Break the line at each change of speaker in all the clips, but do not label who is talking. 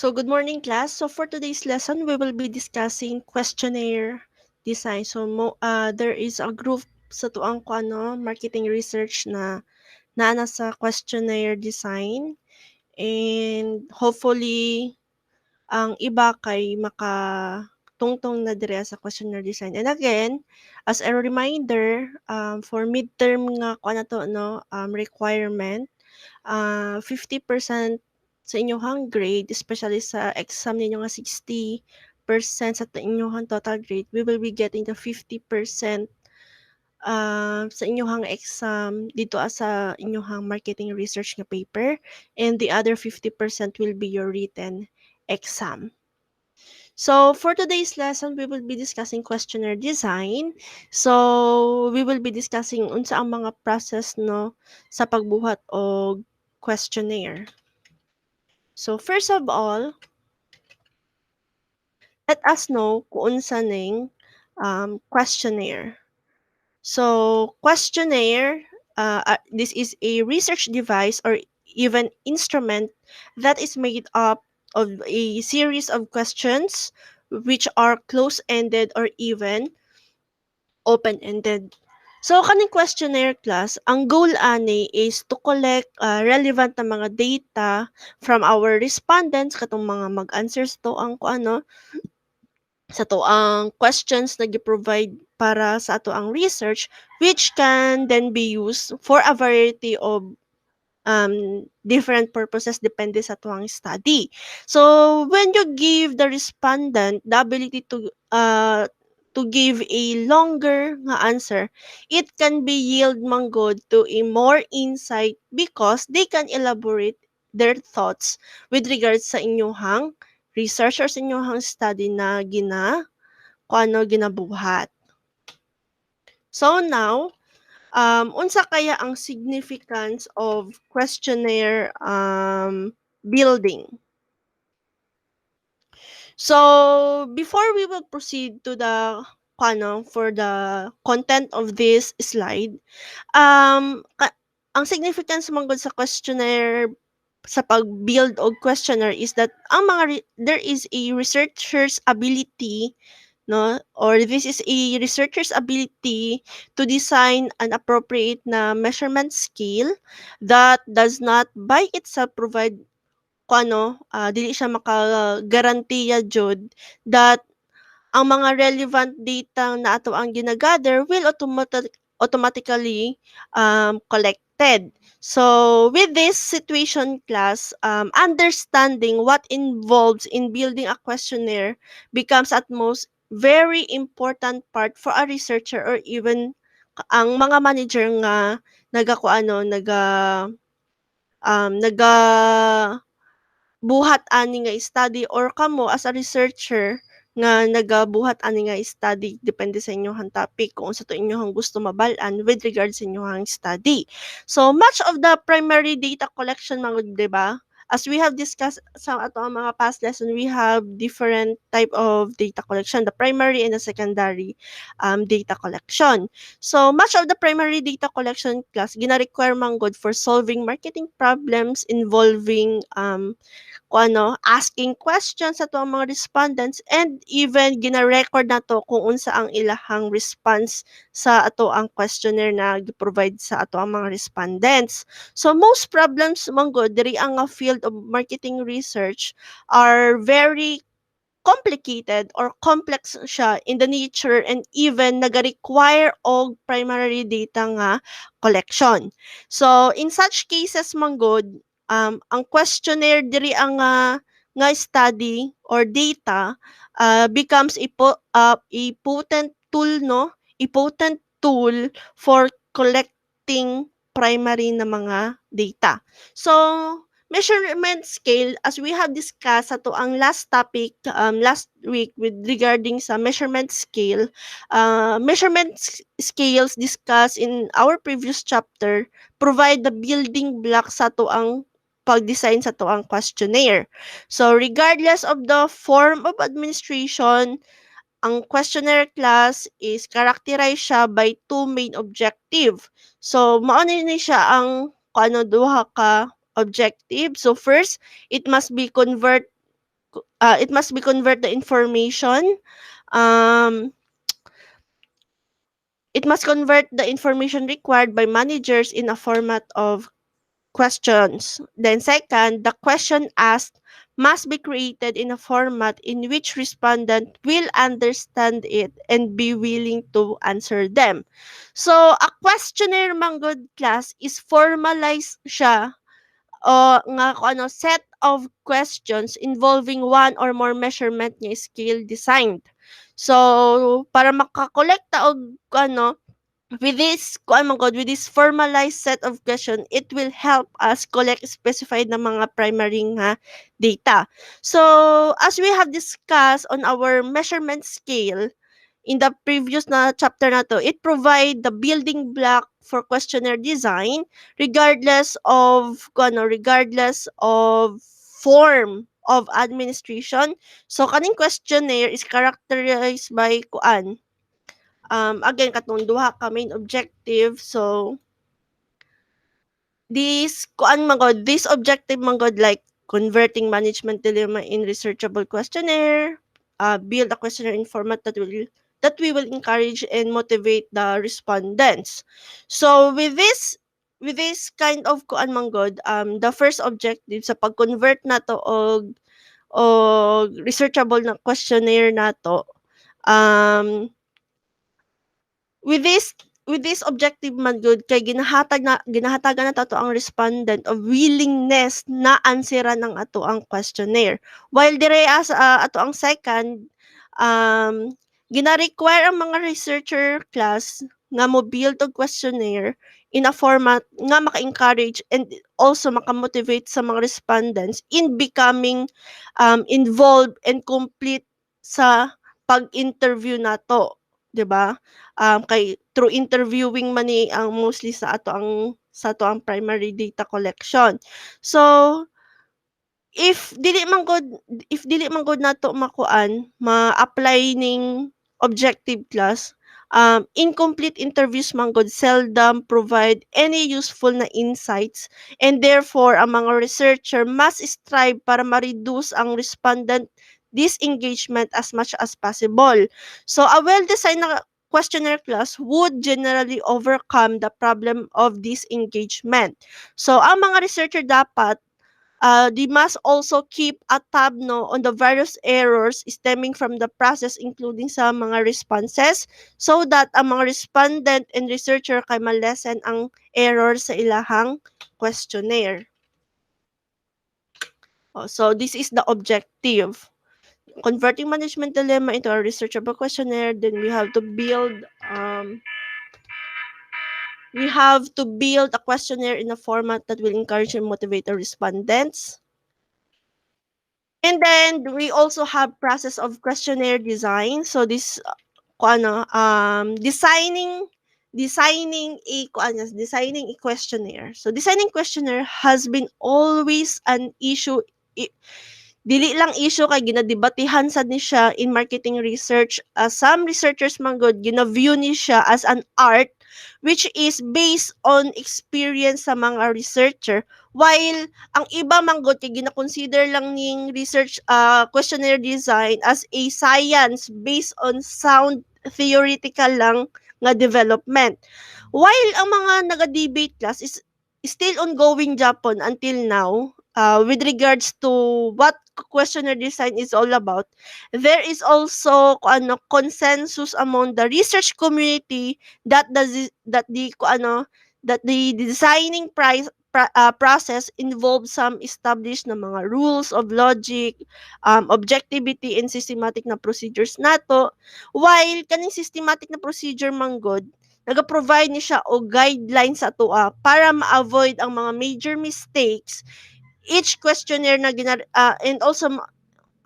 So, good morning, class. So, for today's lesson, we will be discussing questionnaire design. So, there is a group sa tuang ko marketing research na naana sa questionnaire design. And hopefully, ang iba kay makatungtong na dire sa questionnaire design. And again, as a reminder, for midterm nga ko na to, requirement, 50% sa inyong grade, especially sa exam ninyo nga 60% sa inyong total grade, we will be getting the 50% sa inyong exam dito sa inyong marketing research nga paper, and the other 50% will be your written exam. So, for today's lesson, we will be discussing questionnaire design. So, we will be discussing unsa ang mga process sa pagbuhat og questionnaire. So, first of all, let us know kung unsa ning questionnaire. So, questionnaire, this is a research device or even instrument that is made up of a series of questions which are close-ended or even open-ended. So, kaning questionnaire class, ang goal ani is to collect relevant na mga data from our respondents, katong mga mag-answers to ang sa to ang questions na gi-provide para sa ato ang research, which can then be used for a variety of different purposes depende sa tuwang study. So, when you give the respondent the ability to give a longer nga answer, it can be yield manggod to a more insight because they can elaborate their thoughts with regards sa inyong research or sa inyong study na ginabuhat. So now, unsa kaya ang significance of questionnaire building? So, before we will proceed to the for the content of this slide, ang significance man gud sa questionnaire sa pag-build og questionnaire is that ang there is a researcher's ability, or this is a researcher's ability to design an appropriate na measurement scale that does not by itself provide dili siya makagarantiya jud that ang mga relevant data na ato ang ginagather will automatically collected. So, with this situation class, understanding what involves in building a questionnaire becomes at most very important part for a researcher or even ang mga manager nga naga buhat ani nga study or kamo as a researcher nga nagabuhat ani nga study depende sa inyong topic kung sa to inyong gusto mabal-an with regards sa inyong study. So much of the primary data collection mga 'di ba? As we have discussed sa ato ang mga past lesson, we have different type of data collection, the primary and the secondary data collection. So much of the primary data collection class gina-require man good for solving marketing problems involving asking questions sa tuwang mga respondents, and even gina-record na to kung unsa ang ilahang response sa ato ang questionnaire na gi-provide sa ato ang mga respondents. So most problems manggo diri ang field of marketing research are very complicated or complex siya in the nature, and even naga-require og primary data nga collection. So in such cases manggod, ang questionnaire diri ang nga study or data becomes a potent tool, a potent tool for collecting primary na mga data. So measurement scale, as we have discussed sa to ang last topic last week with regarding sa measurement scale, scales discussed in our previous chapter provide the building blocks sa to ang pag-design sa to ang questionnaire. So regardless of the form of administration, ang questionnaire class is characterized siya by two main objective. So, mao ni siya ang duha ka objective. So, first, it must be it must be convert the information. Um, it must convert the information required by managers in a format of questions. Then second, the question asked must be created in a format in which respondent will understand it and be willing to answer them. So, a questionnaire manggod class is formalized siya o nga kung ano set of questions involving one or more measurement nga scale designed. So, para makakolekta og ano with this kuan man gud with this formalized set of question, it will help us collect specified na mga primary nga data. So, as we have discussed on our measurement scale, in the previous na chapter na to, it provide the building block for questionnaire design regardless of form of administration. So kaning questionnaire is characterized by again katong duha ka main objective. So this objective man god like converting management dilemma in researchable questionnaire, build a questionnaire in format that we will encourage and motivate the respondents. So with this kind of man god, the first objective sa pag-convert nato og researchable na questionnaire nato, um with this objective man gud kay ginahatagan na tato ang respondent of willingness na answeran ang ato ang questionnaire. While dire as ato ang second, gina-require ang mga researcher class nga mo build og questionnaire in a format nga maka-encourage and also maka-motivate sa mga respondents in becoming involved and complete sa pag-interview nato, 'di ba? Kay through interviewing man ni ang mostly sa ato ang primary data collection. So, if dili man gud nato ma-apply ning objective class, incomplete interviews man gud seldom provide any useful na insights, and therefore ang mga researcher must strive para ma-reduce ang respondent disengagement as much as possible. So a well-designed na questionnaire class would generally overcome the problem of disengagement. So ang mga researcher dapat, they must also keep a tab on the various errors stemming from the process, including sa mga responses, so that ang mga respondent and researcher kay ma-lessen ang error sa ilahang questionnaire. So this is the objective. Converting management dilemma into a researchable questionnaire, then we have to build a questionnaire in a format that will encourage and motivate the respondents. And then we also have process of questionnaire design. So this designing a questionnaire. So designing questionnaire has been always an issue. Dili lang issue kay ginadebatihan sad ni siya in marketing research. Some researchers man gud gina-view ni siya as an art which is based on experience sa mga researcher, while ang iba man gud kay gina-consider lang ning research questionnaire design as a science based on sound theoretical lang nga development. While ang mga naga-debate class is still ongoing Japan until now, with regards to what questionnaire design is all about, there is also consensus among the research community that the designing process involves some established na mga rules of logic, objectivity and systematic na procedures nato, while kaning systematic na procedure manggod naga-provide ni siya og guidelines sa atoa para ma-avoid ang mga major mistakes. Each questionnaire na and also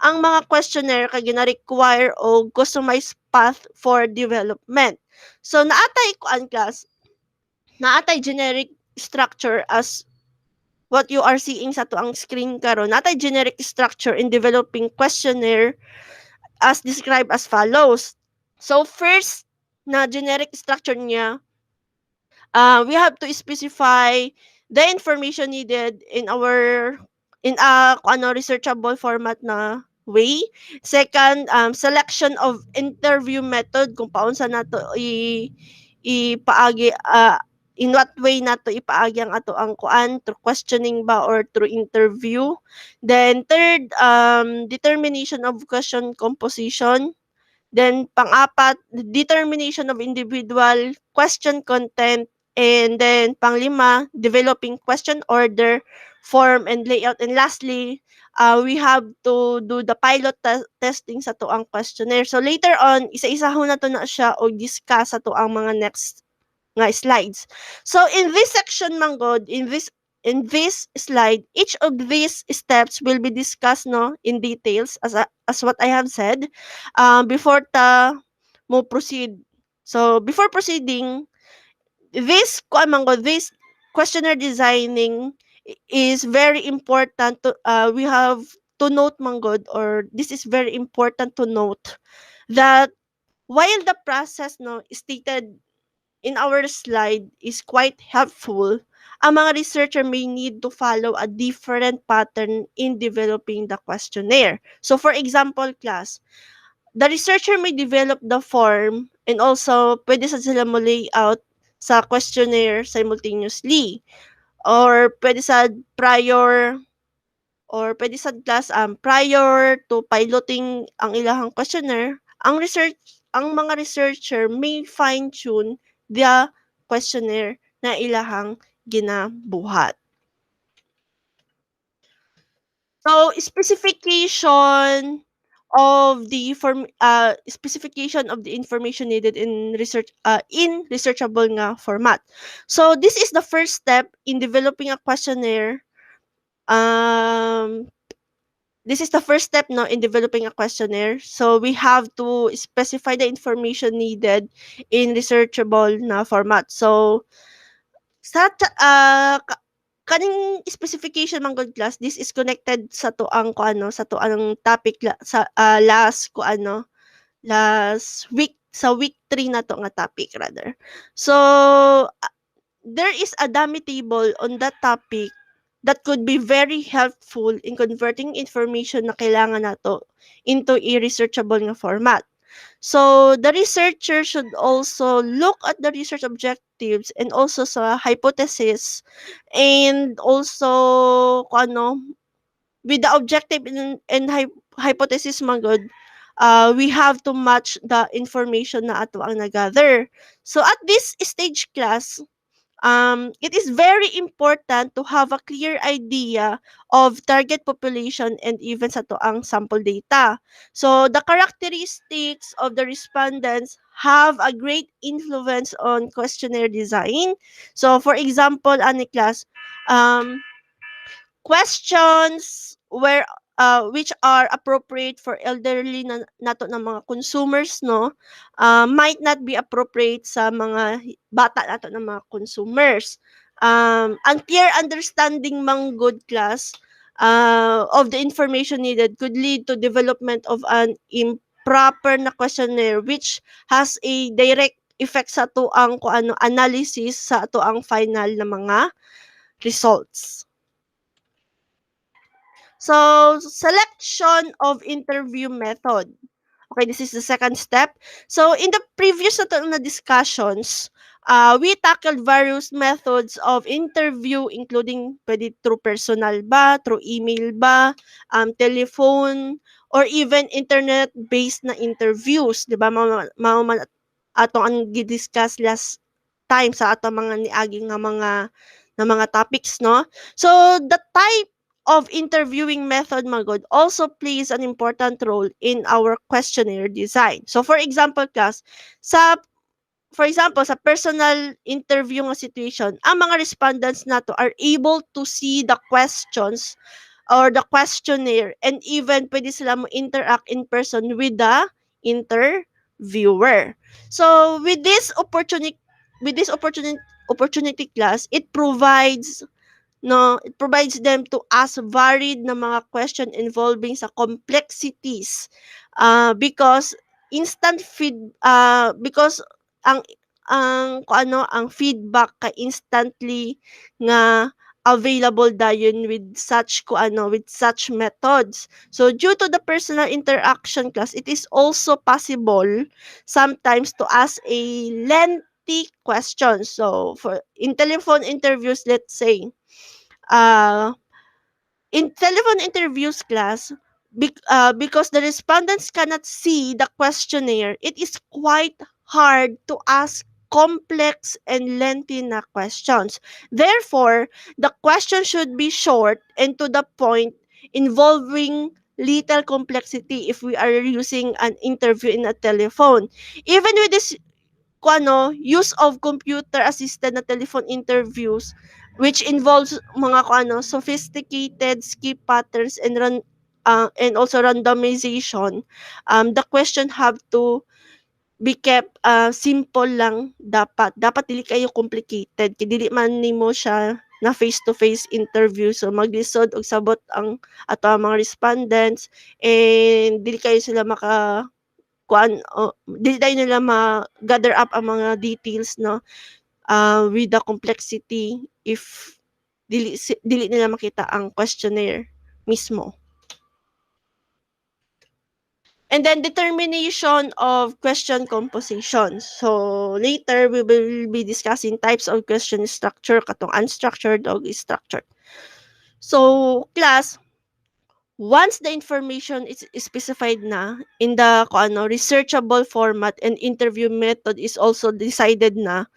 ang mga questionnaire kay gina-require og customized path for development. So naatay generic structure as what you are seeing sa tuang screen karon. Naatay generic structure in developing questionnaire as described as follows. So first na generic structure niya, we have to specify the information needed in a researchable format na way. Second, selection of interview method kung paunsa nato ipaagi in what way nato ipaagi ang ato ang kuan through questioning ba or through interview. Then third, determination of question composition. Then pang-apat, determination of individual question content. And then pang-lima, developing question order, form, and layout. And lastly, we have to do the pilot testing sa to ang questionnaire. So later on, isa-isahon na to na siya o discuss sa to ang mga next nga slides. So in this section manggod, in this slide, each of these steps will be discussed no in details as what I have said before ta mo proceed. So before proceeding, this questionnaire designing is very important to we have to note manggod, or this is very important to note that while the process no stated in our slide is quite helpful, ang mga researcher may need to follow a different pattern in developing the questionnaire. So for example, class, the researcher may develop the form and also pwede sa sila mo layout sa questionnaire simultaneously. Or pwede sa class prior to piloting ang ilahang questionnaire, ang mga researcher may fine tune the questionnaire na ilahang ginabuhat. So specification of the information needed in researchable nga format. So this is the first step in developing a questionnaire. This is the first step no in developing a questionnaire. So we have to specify the information needed in researchable na format. So kaning specification man good class, this is connected sa to ang topic sa last week, sa week 3 na to nga topic rather. So there is a dummy table on that topic that could be very helpful in converting information na kailangan nato into a researchable nga format. So the researcher should also look at the research objectives and also sa hypothesis, and also with the objective and hypothesis man good, we have to match the information na ato ang nagather. So at this stage class, it is very important to have a clear idea of target population and even sa to ang sample data. So the characteristics of the respondents have a great influence on questionnaire design. So for example, ani class, questions which are appropriate for elderly nato na mga consumers no, might not be appropriate sa mga bata nato na mga consumers. Unclear understanding mang good class of the information needed could lead to development of an improper na questionnaire which has a direct effect sa to ang analysis sa to ang final na mga results. So, selection of interview method. Okay, this is the second step. So, in the previous na discussions, we tackled various methods of interview, including pwede through personal ba, through email ba, telephone, or even internet-based na interviews. Di ba? Man atong ang gidiscuss last time sa atong mga niaging nga mga topics, no? So, the type of interviewing method magod also plays an important role in our questionnaire design. So for example class, sa personal interview nga situation, ang mga respondents nato are able to see the questions or the questionnaire, and even pwede sila mo interact in person with the interviewer. So with this opportunity class, it provides them to ask varied na mga question involving sa complexities, because because ang ang feedback ka instantly nga available dayon with such with such methods. So due to the personal interaction class, it is also possible sometimes to ask a lengthy question. So for in telephone interviews, let's say, uh, in telephone interviews class, because the respondents cannot see the questionnaire, it is quite hard to ask complex and lengthy na questions. Therefore, the question should be short and to the point, involving little complexity if we are using an interview in a telephone. Even with this use of computer assisted na telephone interviews, which involves mga sophisticated skip patterns and also randomization. The question have to be kept simple lang. Dapat dili kayo complicated kay dili man nimo siya na face to face interview, so maglisod og sabot ang ato ang mga respondents, and dili kayo sila dili tayo nila ma-gather up ang mga details, no, with the complexity if dili nila makita ang questionnaire mismo. And then determination of question composition. So later we will be discussing types of question structure katong unstructured o structured. So class, once the information is specified na in the researchable format and interview method is also decided na,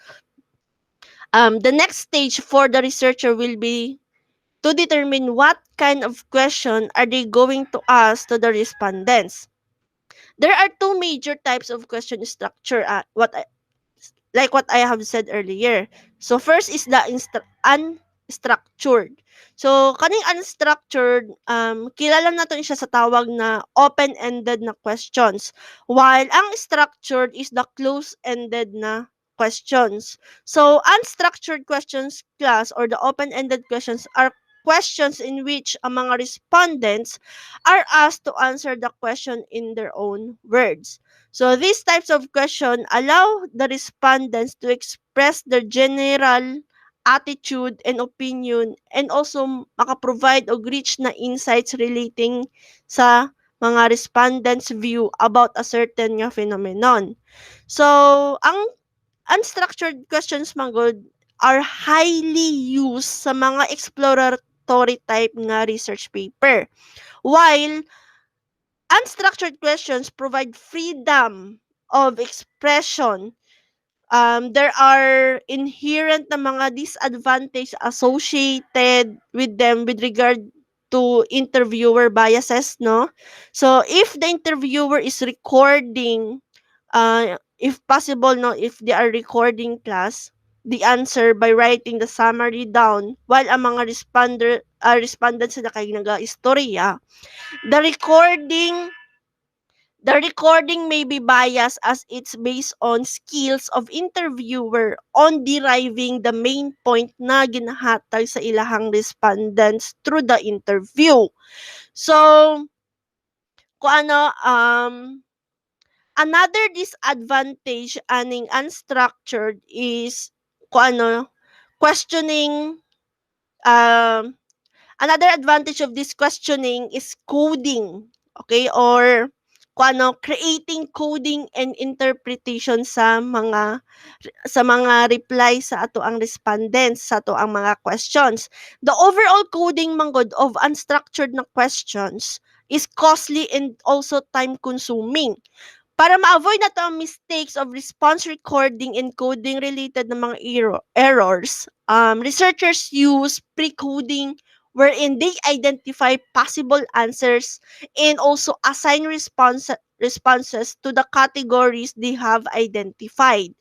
the next stage for the researcher will be to determine what kind of question are they going to ask to the respondents. There are two major types of question structure, like what I have said earlier. So first is the unstructured. So kaning unstructured, kilala natin siya sa tawag na open-ended na questions, while ang structured is the close-ended na questions. So unstructured questions class or the open-ended questions are questions in which ang mga respondents are asked to answer the question in their own words. So these types of question allow the respondents to express their general attitude and opinion, and also makaprovide og rich na insights relating sa mga respondents' view about a certain nga phenomenon. So, ang unstructured questions manggod are highly used sa mga exploratory type nga research paper. While unstructured questions provide freedom of expression, there are inherent na mga disadvantage associated with them with regard to interviewer biases, no? So, if the interviewer is recording, if possible, no, if they are recording class, the answer by writing the summary down, while ang mga respondents na kay naga-istorya, the recording the recording may be biased as it's based on skills of interviewer on deriving the main point na ginahatag sa ilahang respondents through the interview. So, another disadvantage aning unstructured is questioning. Another advantage of this questioning is coding, okay, or creating coding and interpretation sa mga reply sa ato ang respondents sa ato ang mga questions. The overall coding manggod of unstructured na questions is costly and also time consuming. Para ma-avoid na to ang mistakes of response recording and coding related na mga errors, researchers use pre-coding wherein they identify possible answers and also assign responses to the categories they have identified.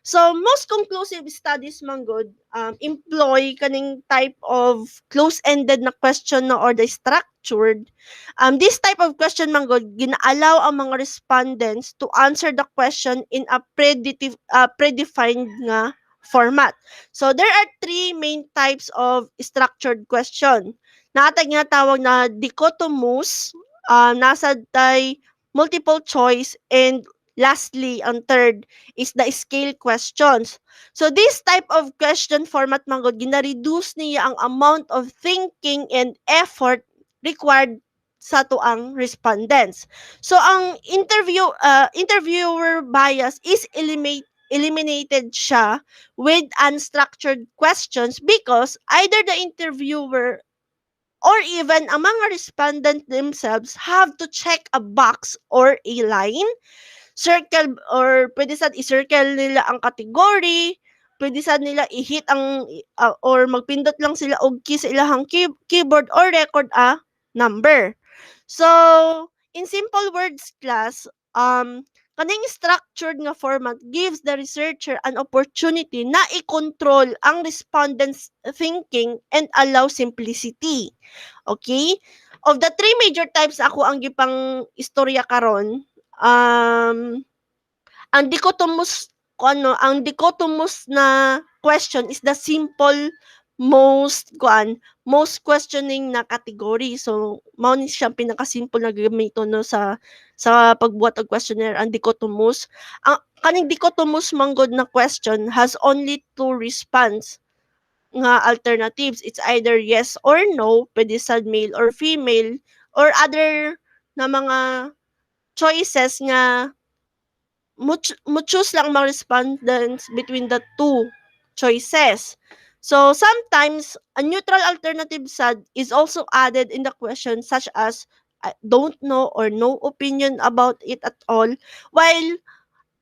So, most conclusive studies manggod employ kaning type of close-ended na question no, or the structured. This type of question manggod ginaalaw ang mga respondents to answer the question in a predefined nga format. So, there are three main types of structured question. Natag nga tawag na dichotomous, nasa tay multiple choice, and Lastly, ang third is the scale questions. So this type of question format manggod gina-reduce niya ang amount of thinking and effort required sa tuang respondents. So ang interviewer bias is eliminated siya with unstructured questions because either the interviewer or even ang mga respondent themselves have to check a box or a line, circle, or pwede sad i-circle nila ang category, pwede sad nila i-hit ang or magpindot lang sila og key sa ilahang keyboard or record a number. So, in simple words, class, kaning structured nga format gives the researcher an opportunity na i-control ang respondent's thinking and allow simplicity. Okay? Of the three major types ako ang gipang istorya karon, ang dichotomous ang dichotomous na question is the simple most questioning na category. So mao ni siya pinaka-simple na gamiton no sa pagbuhat og questionnaire, ang dichotomous. Ang kaning dichotomous manggod na question has only two response nga alternatives. It's either yes or no, pwede sad male or female, or other na mga choices nga mo choose lang mga respondents between the two choices. So sometimes a neutral alternative sad is also added in the question, such as I don't know or no opinion about it at all, while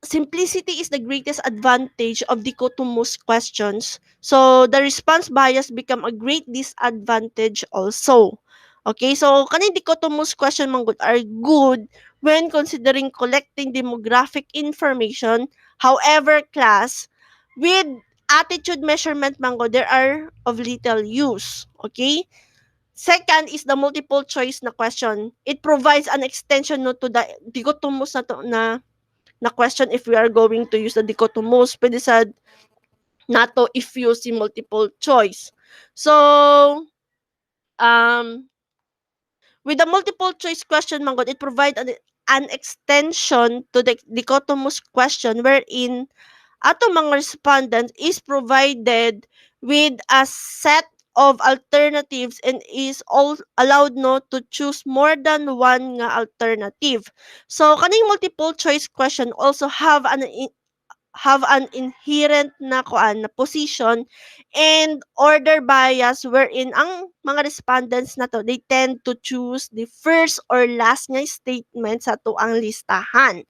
simplicity is the greatest advantage of dichotomous questions. So the response bias become a great disadvantage also. Okay, so kaning dichotomous question manggod are good when considering collecting demographic information. However, class, with attitude measurement manggod, there are of little use. Okay? Second is the multiple choice na question. It provides an extension no to the dichotomous na question if we are going to use the dichotomous. Pwede sad nato if use si multiple choice. So, um, with the multiple choice question, manggod, it provide an extension to the dichotomous question wherein ato mga respondent is provided with a set of alternatives and is all allowed no to choose more than one nga alternative. So kaning multiple choice question also have an inherent na kuan na position and order bias wherein ang mga respondents na to, they tend to choose the first or last nga statement sa tuang listahan.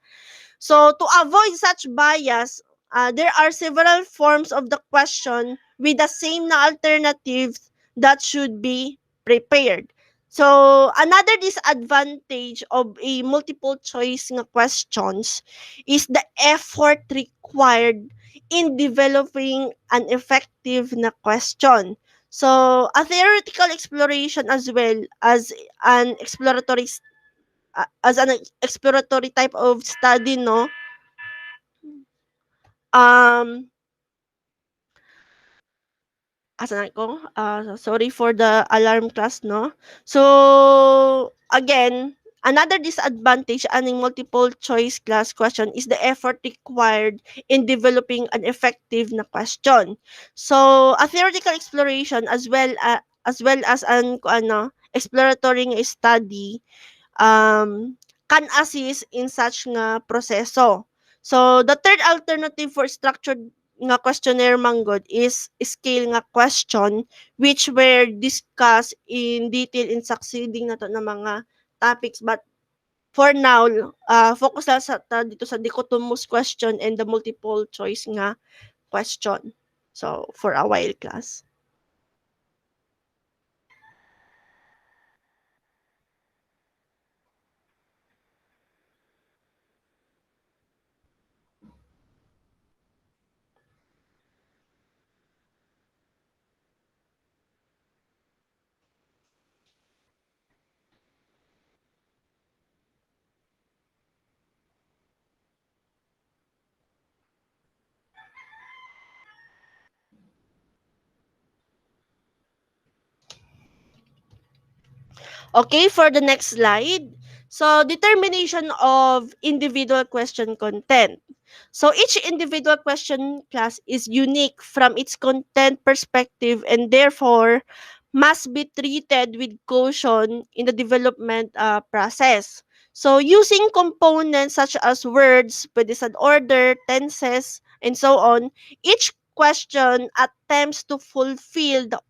So to avoid such bias, there are several forms of the question with the same na alternatives that should be prepared. So another disadvantage of a multiple choice nga questions is the effort required in developing an effective na question. So a theoretical exploration as well an exploratory as an exploratory type of study, no, um asan ko? Sorry for the alarm class, no? So, again, another disadvantage aning multiple choice class question is the effort required in developing an effective na question. So, a theoretical exploration as well as an exploratory nga study can assist in such nga proseso. So, the third alternative for structured nga questionnaire manggod is scale nga question which were discussed in detail in succeeding na to na mga topics, but for now focus lang dito sa dichotomous question and the multiple choice nga question. So, for a while, class. Okay, for the next slide. So, determination of individual question content. So, each individual question class is unique from its content perspective and therefore must be treated with caution in the development process. So, using components such as words, predicate order, tenses, and so on, each question attempts to fulfill the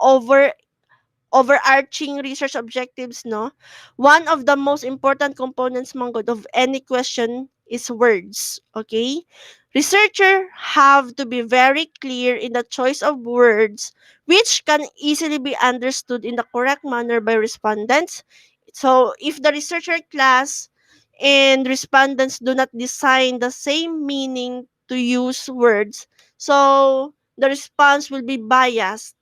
overarching research objectives, no? One of the most important components, manggod, of any question is words, okay? Researcher have to be very clear in the choice of words which can easily be understood in the correct manner by respondents. So, if the researcher class and respondents do not design the same meaning to use words, so the response will be biased.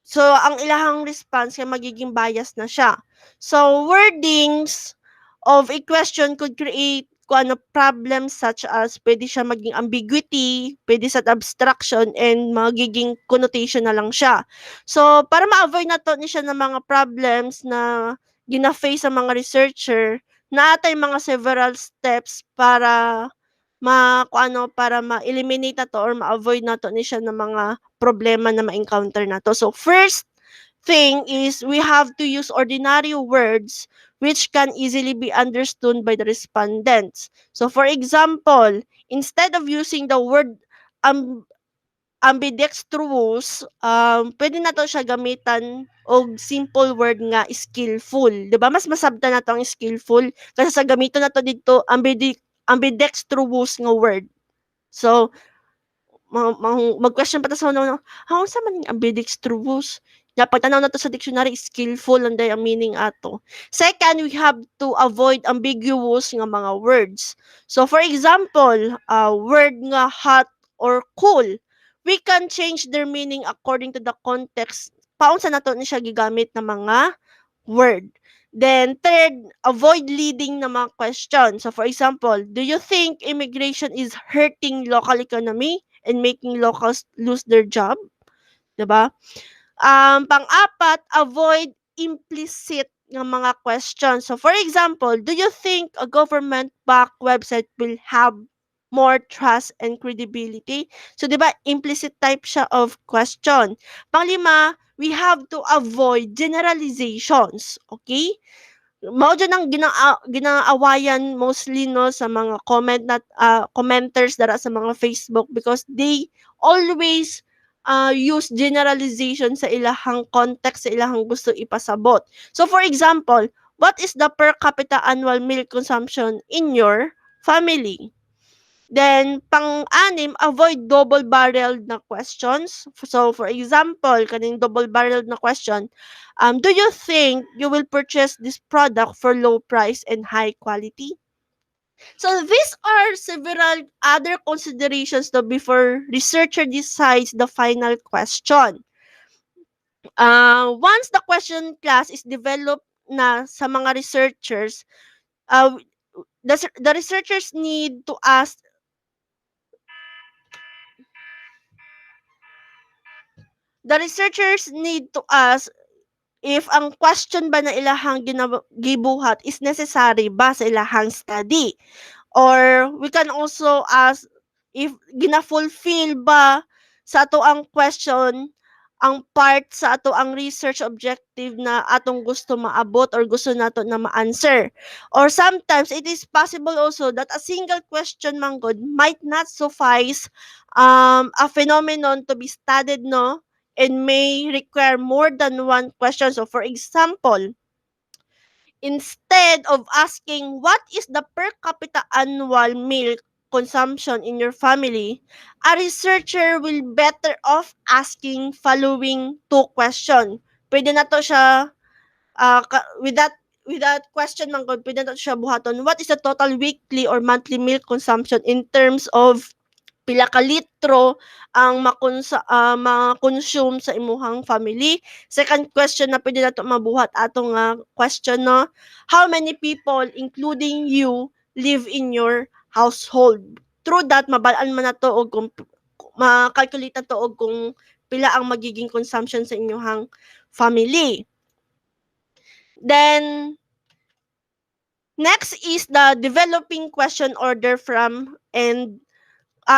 So, ang ilahang response kay magiging bias na siya. So, wordings of a question could create kung ano problems such as pwede siya maging ambiguity, pwede sa abstraction, and magiging connotation na lang siya. So, para ma-avoid na to ni siya ng mga problems na gina-face sa mga researcher, naatay mga several steps para kung ano, para ma-eliminate na to or ma-avoid na to ni siya ng mga problema na ma-encounter na to. So, first thing is we have to use ordinary words which can easily be understood by the respondents. So, for example, instead of using the word um, ambidextrous, pwede na to siya gamitan og simple word nga skillful. 'Di ba? Mas masabtan na to ang skillful kasi sa gamito na to dito ambidextrous nga word. So, mag-question pa ta sa una, "Ha, unsa man ning ambidextrous?" Nya pagtanaw nato sa dictionary, skillful lang day ang meaning ato. Second, we have to avoid ambiguous nga mga words. So, for example, word nga hot or cool, we can change their meaning according to the context. Paunsa nato ni siya gigamit na mga word. Then, third, avoid leading na mga question. So, for example, do you think immigration is hurting local economy and making locals lose their job? 'Di ba? Pang-apat, avoid implicit nga mga questions. So, for example, do you think a government-backed website will have more trust and credibility? So, di ba, implicit type siya of question. Panglima, we have to avoid generalizations. Okay? Mao dyan ang ginaawayan mostly no sa mga commenters dara sa mga Facebook because they always use generalization sa ilahang context sa ilahang gusto ipasabot. So for example, what is the per capita annual milk consumption in your family? Then, pang-anim, avoid double-barreled na questions. So, for example, kaning double-barreled na question, do you think you will purchase this product for low price and high quality? So, these are several other considerations though before researcher decides the final question. Once the question class is developed na sa mga researchers, uh, the researchers need to ask the researchers need to ask if ang question ba na ilahang gibuhat is necessary ba sa ilahang study. Or we can also ask if gina-fulfill ba sa ato ang question ang part sa ato ang research objective na atong gusto maabot or gusto nato na ma-answer. Or sometimes it is possible also that a single question manggod might not suffice a phenomenon to be studied, no, and may require more than one question. So for example, instead of asking what is the per capita annual milk consumption in your family, a researcher will better off asking following two questions. Pwede na to siya, with that question man pwede na to siya buhaton. What is the total weekly or monthly milk consumption in terms of pila ka litro ang ma-consume sa imuhang family? Second question na pwede nato mabuhat atong question, no, how many people including you live in your household? Through that mabalaan man nato og kung ma-calculate nato og kung pila ang magiging consumption sa inyong family. Then Next is the developing question order from and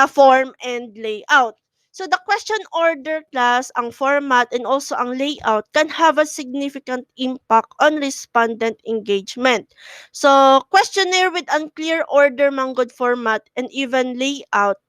form and layout. So the question order class, ang format, and also ang layout can have a significant impact on respondent engagement. So questionnaire with unclear order, manggod format, and even layout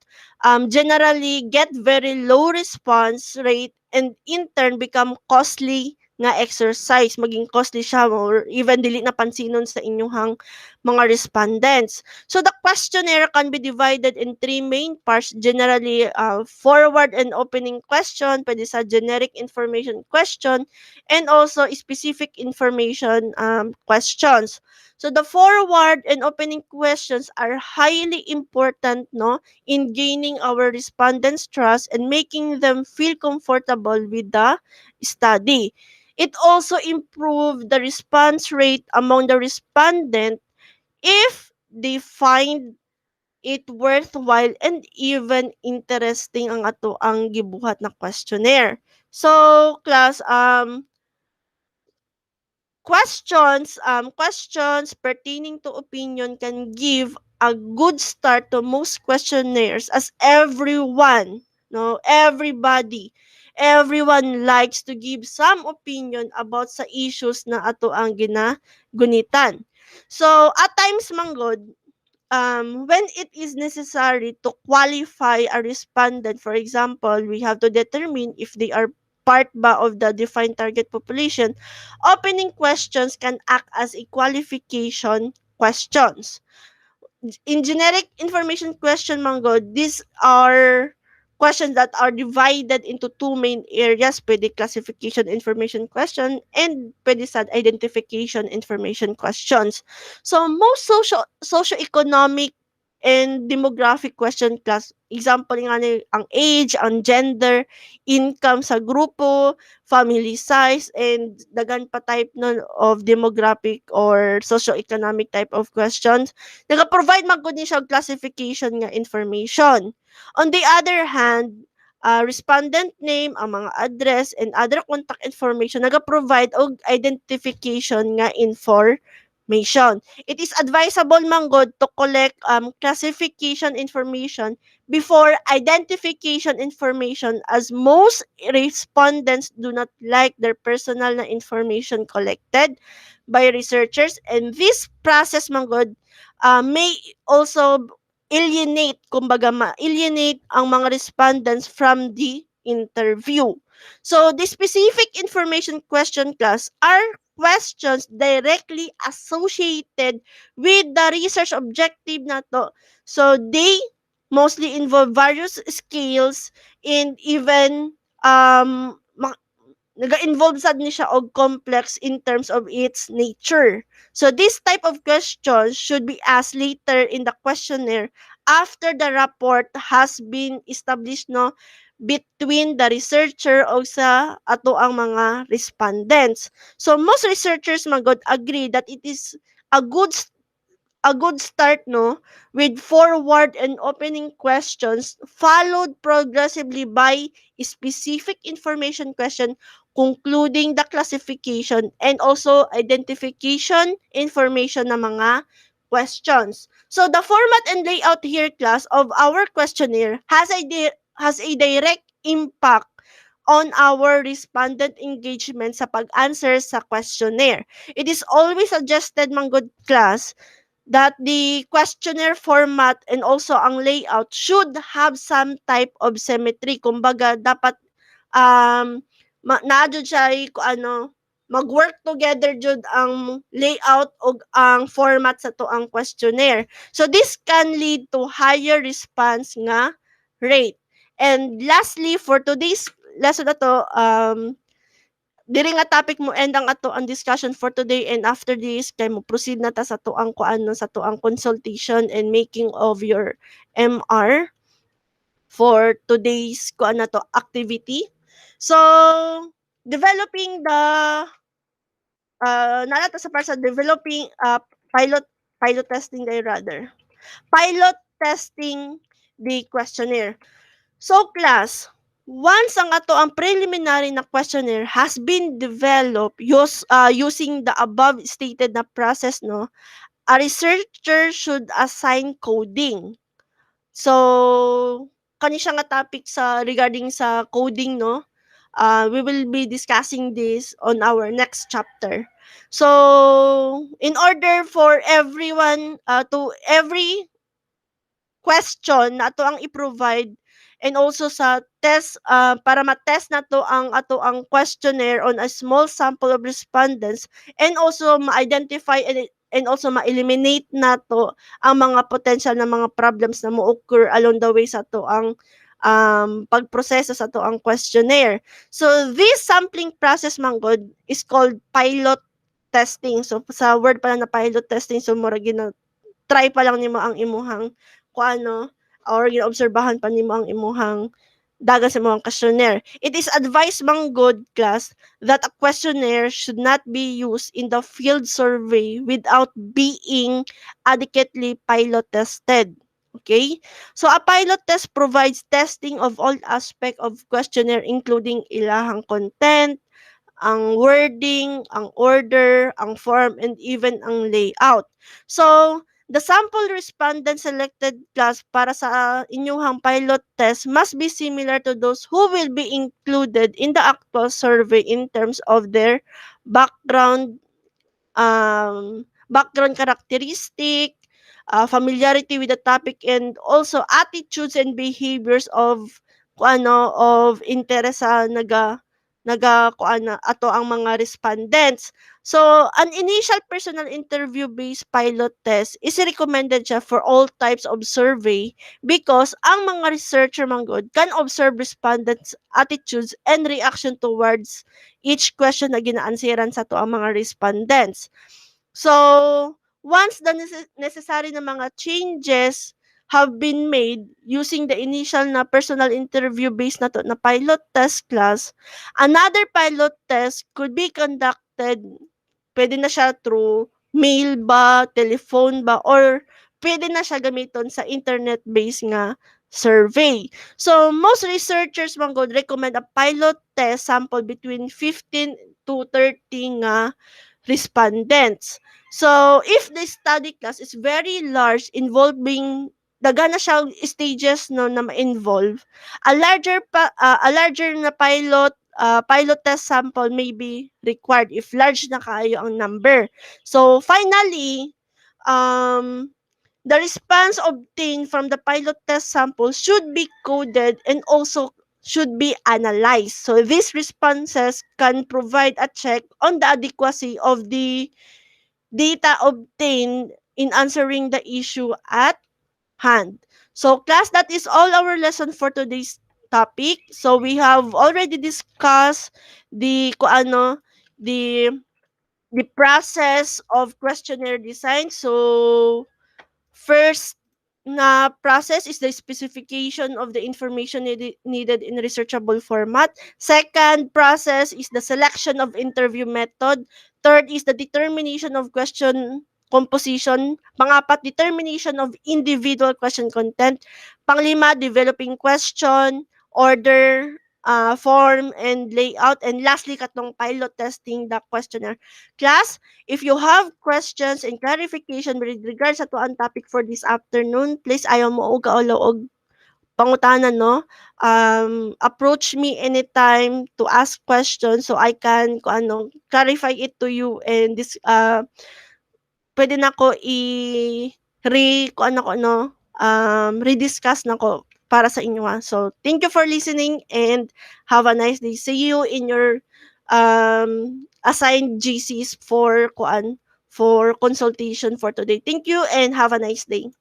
generally get very low response rate and in turn become costly nga exercise. Maging costly siya or even dili napansinon sa inyong mga respondents. So the questionnaire can be divided in three main parts, generally forward and opening question, pwede sa generic information question, and also specific information questions. So the forward and opening questions are highly important, no, in gaining our respondents' trust and making them feel comfortable with the study. It also improved the response rate among the respondent if they find it worthwhile and even interesting ang ato ang gibuhat na questionnaire. So, class, questions pertaining to opinion can give a good start to most questionnaires as everyone likes to give some opinion about sa issues na ato ang ginagunitan. So, at times manggod, when it is necessary to qualify a respondent, for example, we have to determine if they are part ba of the defined target population, opening questions can act as a qualification questions. In generic information question, manggod, these are questions that are divided into two main areas. Pwede classification information question and pwede sa identification information questions. So most socio-economic and demographic question class, example nga ni ang age, ang gender, income sa grupo, family size, and dagan pa type nun of demographic or socio-economic type of questions. Nag-provide man gud ni siya og classification nga information. On the other hand, respondent name, ang mga address, and other contact information nag-provide og identification nga information. It is advisable man gud to collect classification information before identification information as most respondents do not like their personal na information collected by researchers, and this process man gud may also kumbaga ma-alienate ang mga respondents from the interview. So, the specific information question class are questions directly associated with the research objective na to. So, they mostly involve various skills and even naga-involve sad ni siya og complex in terms of its nature. So this type of questions should be asked later in the questionnaire after the report has been established, no, between the researcher o sa ato ang mga respondents. So most researchers magod agree that it is a good a good start, no, with forward and opening questions followed progressively by specific information question concluding the classification and also identification information ng mga questions. So the format and layout here, class, of our questionnaire has a direct impact on our respondent engagement sa pag-answer sa questionnaire. It is always suggested, mga good class, that the questionnaire format and also ang layout should have some type of symmetry. Kumbaga, dapat naa jud siya mag-work together jud ang layout o ang format sa to ang questionnaire. So this can lead to higher response nga rate. And lastly, for today's lesson na to, diri nga topic mo end ang ato ang discussion for today, and after this kay mo proceed na ta sa tuang kuan sa tuang consultation and making of your MR for today's kuan na to activity. So developing the nalata sa para sa developing pilot pilot testing day rather. Pilot testing the questionnaire. So class, once ang ato ang preliminary na questionnaire has been developed using the above stated na process, no, a researcher should assign coding. So, kani siya nga topic sa regarding sa coding, no? We will be discussing this on our next chapter. So, in order for everyone, to every question na ato ang i-provide and also sa test, para ma-test na to ang ato ang questionnaire on a small sample of respondents and also ma-identify and also ma-eliminate na to ang mga potential na mga problems na mo-occur along the way sa to ang pagproseso sa to ang questionnaire. So, this sampling process, manggod, is called pilot testing. So, sa word pala na pilot testing, so mura try pa lang nimo ang imuhang kuano or ginaobserbahan pa nimo ang imuhang dagan sa imong questionnaire. It is advised mang good class that a questionnaire should not be used in the field survey without being adequately pilot tested. Okay? So a pilot test provides testing of all aspect of questionnaire including ilahang content, ang wording, ang order, ang form, and even ang layout. So, the sample respondent selected class para sa inyuhang pilot test must be similar to those who will be included in the actual survey in terms of their background, background characteristic, familiarity with the topic, and also attitudes and behaviors of of interest sa naga ato ang mga respondents. So, an initial personal interview based pilot test is recommended siya for all types of survey because ang mga researcher manggod can observe respondents' attitudes and reaction towards each question na ginaansiran sa to ang mga respondents. So, once the necessary na mga changes have been made using the initial na personal interview based na to na pilot test class, another pilot test could be conducted. Pwede na siya through mail ba, telephone ba, or pwede na siya gamiton sa internet-based nga survey. So, most researchers manggod recommend a pilot test sample between 15 to 30 nga respondents. So, if the study class is very large involving daghan na siya stages no na ma-involve, a larger na pilot test sample may be required if large na kaayo ang number. So, finally, um, the response obtained from the pilot test sample should be coded and also should be analyzed. So these responses can provide a check on the adequacy of the data obtained in answering the issue at hand. So class, that is all our lesson for today's topic. So we have already discussed the the the process of questionnaire design. So first na process is the specification of the information needed in researchable format. Second process is the selection of interview method. Third is the determination of question composition. Pangapat, determination of individual question content. Panglima, developing question, order, form, and layout. And lastly, katong pilot testing the questionnaire. Class, if you have questions and clarification with regards sa tuang topic for this afternoon, please ayaw mo og kaulaw og pangutanan, no? Approach me anytime to ask questions so I can clarify it to you and this pwede na ko rediscuss na ko para sa inyo ha. So, thank you for listening and have a nice day. See you in your assigned GCs for for consultation for today. Thank you and have a nice day.